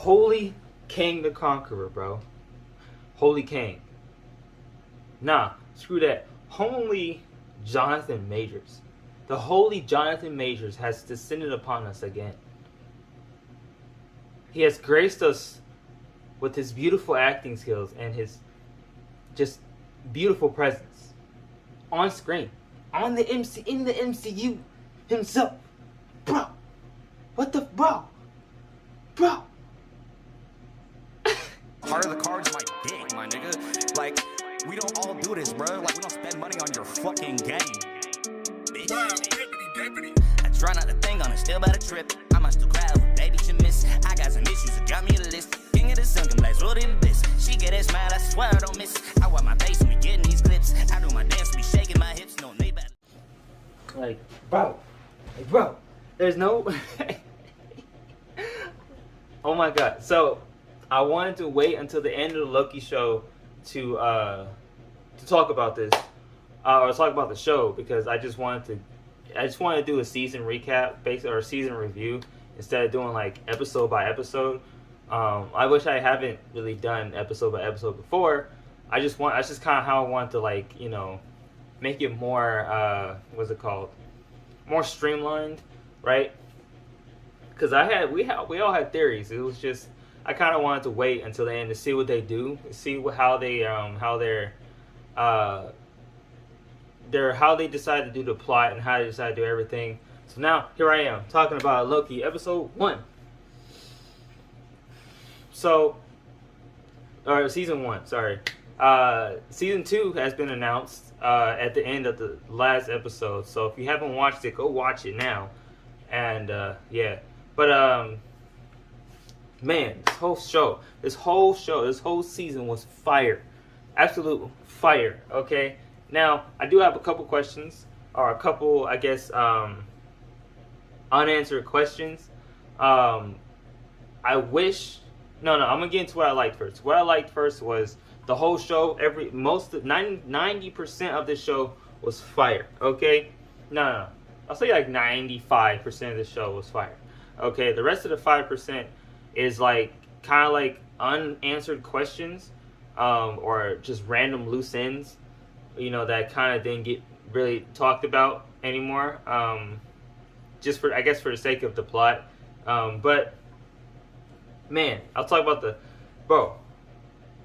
Holy King the Conqueror, bro. Holy King. Nah, screw that. Holy Jonathan Majors. The holy Jonathan Majors has descended upon us again. He has graced us with his beautiful acting skills and his just beautiful presence on screen, on the in the MCU himself, bro. What the bro? Part of the cards my dick, my nigga. Like, we don't all do this, bro. Like, we don't spend money on your fucking game. Bitch. Wow, deputy. I try not to think on it, still about a trip. I must still grab a baby she miss. I got some issues that got me a list. King of the sunken place, what in this? She get that smile, I swear I don't miss. I wipe my face when we getting these clips. I do my dance, we shaking my hips, no need better. Like, bro, there's no. Oh my god. So I wanted to wait until the end of the Loki show to talk about this, or talk about the show, because I just wanted to do a season recap, or a season review, instead of doing like episode by episode. I wish I haven't really done episode by episode before. That's just kind of how I want to, like, you know, make it more more streamlined, right? Because we all had theories. It was just, I kind of wanted to wait until the end to see what they do, see how they decide to do the plot and how they decide to do everything. So now here I am talking about Loki episode 1. So, or season 1, sorry. Season 2 has been announced at the end of the last episode. So if you haven't watched it, go watch it now. And yeah. But man, this whole season was fire. Absolute fire, okay? Now, I do have a couple questions, or a couple, I guess, unanswered questions. I'm gonna get into what I liked first. What I liked first was the whole show. 90% of the show was fire. Okay, no, I'll say like 95% of the show was fire. Okay, the rest of the 5% is like kind of like unanswered questions, or just random loose ends, you know, that kind of didn't get really talked about anymore. Just for the sake of the plot. But man, I'll talk about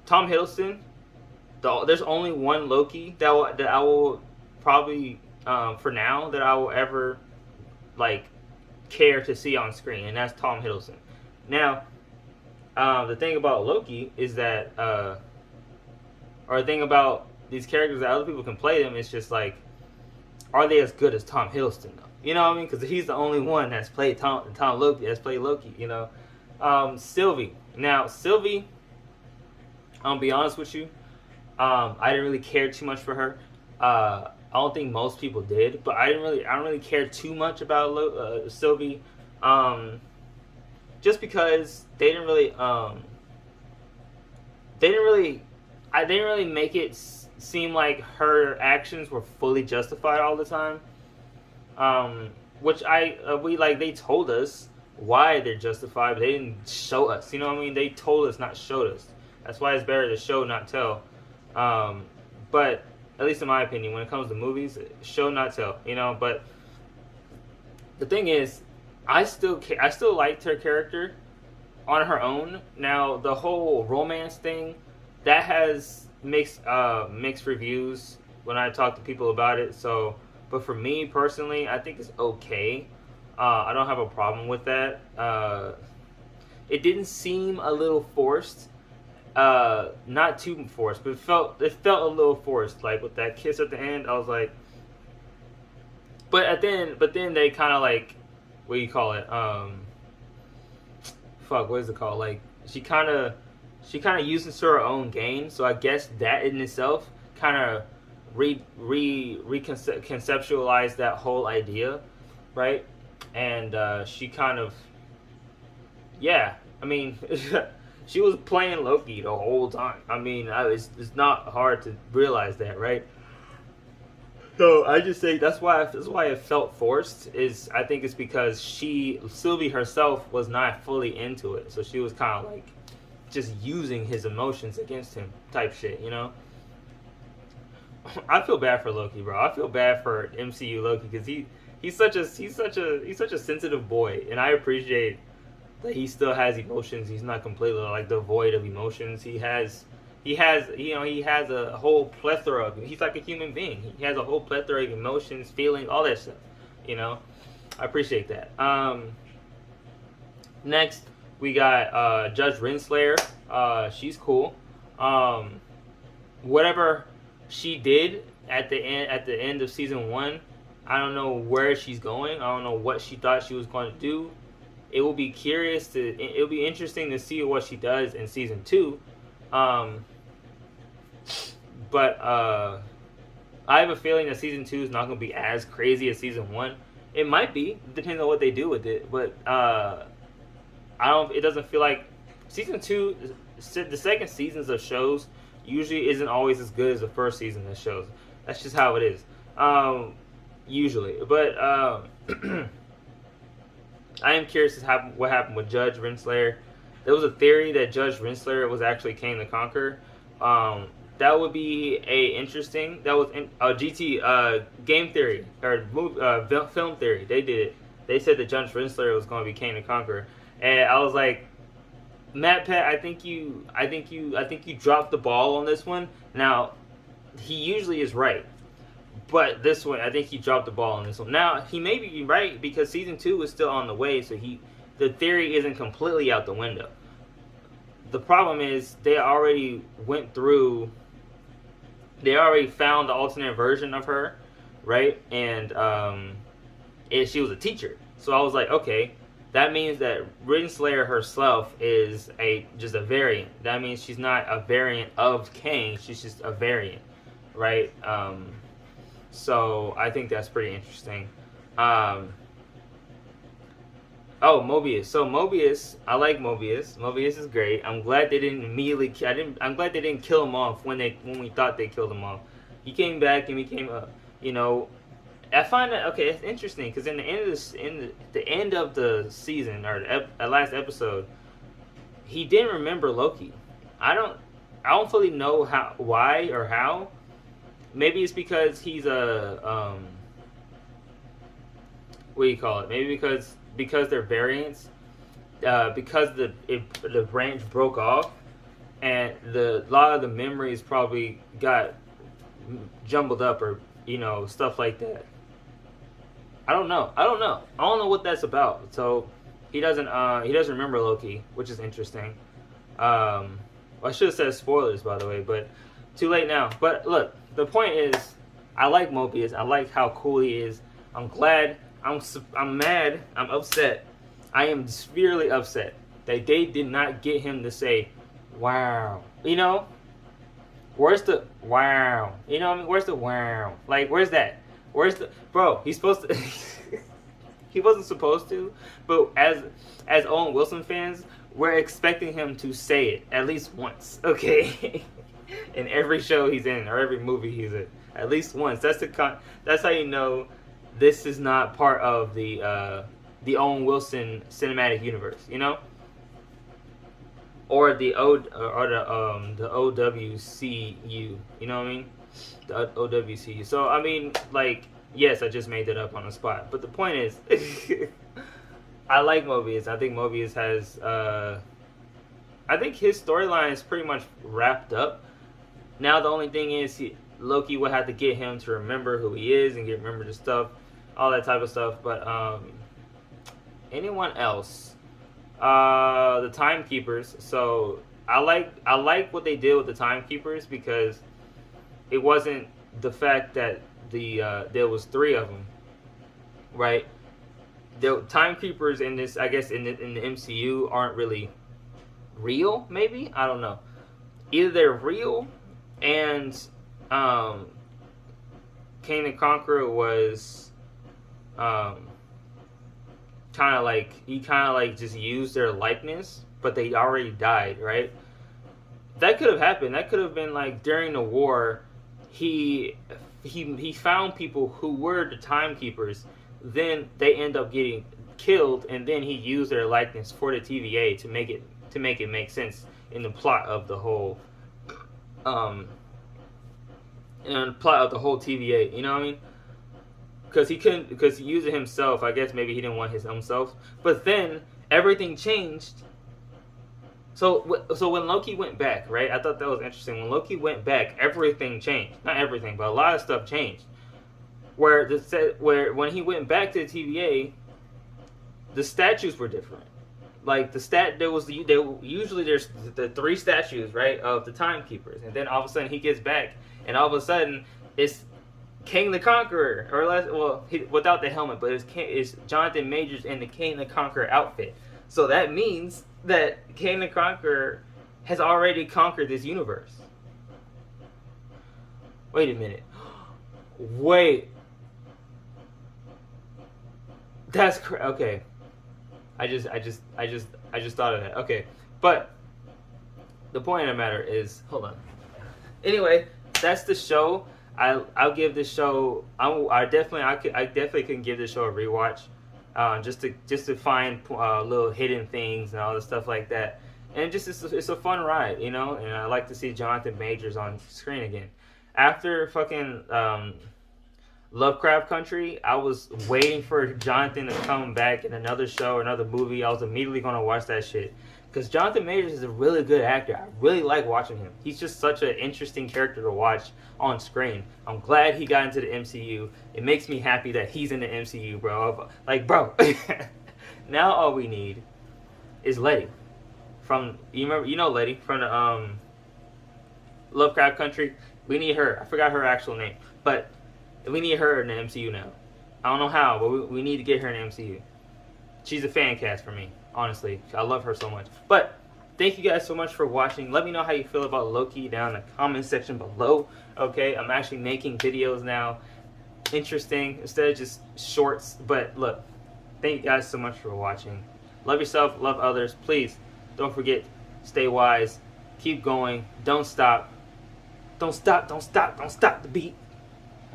Tom Hiddleston. There's only one Loki that I will probably, for now, that I will ever like care to see on screen, and that's Tom Hiddleston. Now, the thing about Loki is that, or the thing about these characters that other people can play them, it's just like, are they as good as Tom Hiddleston though? You know what I mean? Because he's the only one that's played Loki. You know, Sylvie. Now, Sylvie, I'll be honest with you, I didn't really care too much for her. I don't think most people did, but I don't really care too much about Sylvie, just because they didn't really make it seem like her actions were fully justified all the time. Which they told us why they're justified, but they didn't show us. You know what I mean? They told us, not showed us. That's why it's better to show, not tell. But at least in my opinion, when it comes to movies, show, not tell. You know, but the thing is, I still liked her character on her own. Now, the whole romance thing, that has mixed reviews when I talk to people about it. So, but for me personally, I think it's okay. I don't have a problem with that. It didn't seem a little forced. Not too forced, but it felt a little forced. Like with that kiss at the end, I was like, but then they kind of like, what do you call it? What is it called? Like she kind of uses her own gain. So I guess that in itself kind of reconceptualized that whole idea, right? And she kind of, yeah, I mean, she was playing Loki the whole time. I mean, it's not hard to realize that, right? So I just say that's why it felt forced. I think it's because Sylvie herself was not fully into it, so she was kind of like just using his emotions against him, type shit. I feel bad for Loki, bro. I feel bad for MCU Loki because he's such a sensitive boy, and I appreciate that he still has emotions. He's not completely like devoid of emotions. He has a whole plethora of. He's like a human being. He has a whole plethora of emotions, feelings, all that stuff. I appreciate that. Next we got Judge Renslayer. She's cool. Whatever she did at the end of season 1, I don't know where she's going. I don't know what she thought she was going to do. It will be interesting to see what she does in season 2. But I have a feeling that season 2 is not going to be as crazy as season 1. It might be, depending on what they do with it. But it doesn't feel like season 2. The second seasons of shows usually isn't always as good as the first season of shows. That's just how it is. Usually, but I am curious what happened with Judge Renslayer. There was a theory that Judge Renslayer was actually Kang the Conqueror. That would be interesting. That was GT game theory or film theory. They did it. They said that Judge Renslayer was going to be Kang the Conqueror, and I was like, Matt Pat, I think you dropped the ball on this one. Now, he usually is right, but this one I think he dropped the ball on this one. Now he may be right because season 2 is still on the way, so the theory isn't completely out the window. The problem is they already found the alternate version of her, right? And she was a teacher, so I was like, okay. That means that Renslayer herself is just a variant. That means she's not a variant of Kang. She's just a variant, right? So I think that's pretty interesting. Mobius. So Mobius, I like Mobius. Mobius is great. I'm glad they didn't immediately. I'm glad they didn't kill him off when we thought they killed him off. He came back and became I find that it's interesting because in the end of the season or the last episode, he didn't remember Loki. I don't fully know why or how. Maybe it's because he's a what do you call it? Maybe because they're variants. Because the branch broke off, and a lot of the memories probably got jumbled up or stuff like that. I don't know what that's about. So he doesn't remember Loki, which is interesting. I should have said spoilers, by the way, but too late now. But look, the point is, I like Mobius. I like how cool he is. I'm glad. I'm mad. I'm upset. I am severely upset that they did not get him to say, "Wow." Where's the wow? Where's the wow? Like, where's that? Where's the bro? He's supposed to. He wasn't supposed to, but as Owen Wilson fans, we're expecting him to say it at least once, okay? In every show he's in or every movie he's in, at least once. That's how you know this is not part of the Owen Wilson cinematic universe, or the OWCU, you know what I mean? The OWCU. So I mean, like, yes, I just made that up on the spot, but the point is, I like Mobius. I think Mobius has, I think his storyline is pretty much wrapped up. Now the only thing is, Loki would have to get him to remember who he is and remember the stuff, all that type of stuff. But anyone else? The Timekeepers. So I like what they did with the Timekeepers because it wasn't the fact that there was 3 of them, right? The Timekeepers in this, I guess, in the MCU aren't really real. Maybe, I don't know. Either they're real, and Kang the Conqueror was kind of like just used their likeness, but they already died, right? That could have happened. That could have been like during the war, he he found people who were the timekeepers. Then they end up getting killed, and then he used their likeness for the TVA to make it make sense in the plot of the whole TVA. You know what I mean? Because he used it himself. I guess maybe he didn't want his own self. But then everything changed. So when Loki went back, right? I thought that was interesting. When Loki went back, everything changed. Not everything, but a lot of stuff changed. Where when he went back to the TVA, the statues were different. Like usually there's the 3 statues, right, of the timekeepers, and then all of a sudden he gets back, and all of a sudden it's King the Conqueror, without the helmet, but it's Jonathan Majors in the King the Conqueror outfit. So that means that King the Conqueror has already conquered this universe. Wait a minute. Wait. That's okay. I just thought of that. Okay, but the point of the matter is, hold on. Anyway, that's the show. I'll give this show. I definitely can give this show a rewatch, just to find little hidden things and all the stuff like that. And it's a fun ride, you know. And I like to see Jonathan Majors on screen again. After fucking Lovecraft Country, I was waiting for Jonathan to come back in another show or another movie. I was immediately going to watch that shit. Because Jonathan Majors is a really good actor. I really like watching him. He's just such an interesting character to watch on screen. I'm glad he got into the MCU. It makes me happy that he's in the MCU, bro. Like, bro. Now all we need is Letty. You know Letty from the Lovecraft Country. We need her. I forgot her actual name. But we need her in the MCU now. I don't know how, but we need to get her in the MCU. She's a fan cast for me, honestly. I love her so much. But thank you guys so much for watching. Let me know how you feel about Loki down in the comment section below. Okay, I'm actually making videos now. Interesting, instead of just shorts. But look, thank you guys so much for watching. Love yourself, love others. Please, don't forget, stay wise. Keep going. Don't stop. Don't stop, don't stop, don't stop the beat.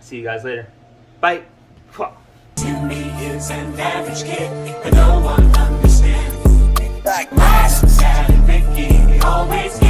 See you guys later. Bye. Beauty is an average kid, but no one understands. Like Ross, Sad, and Ricky, always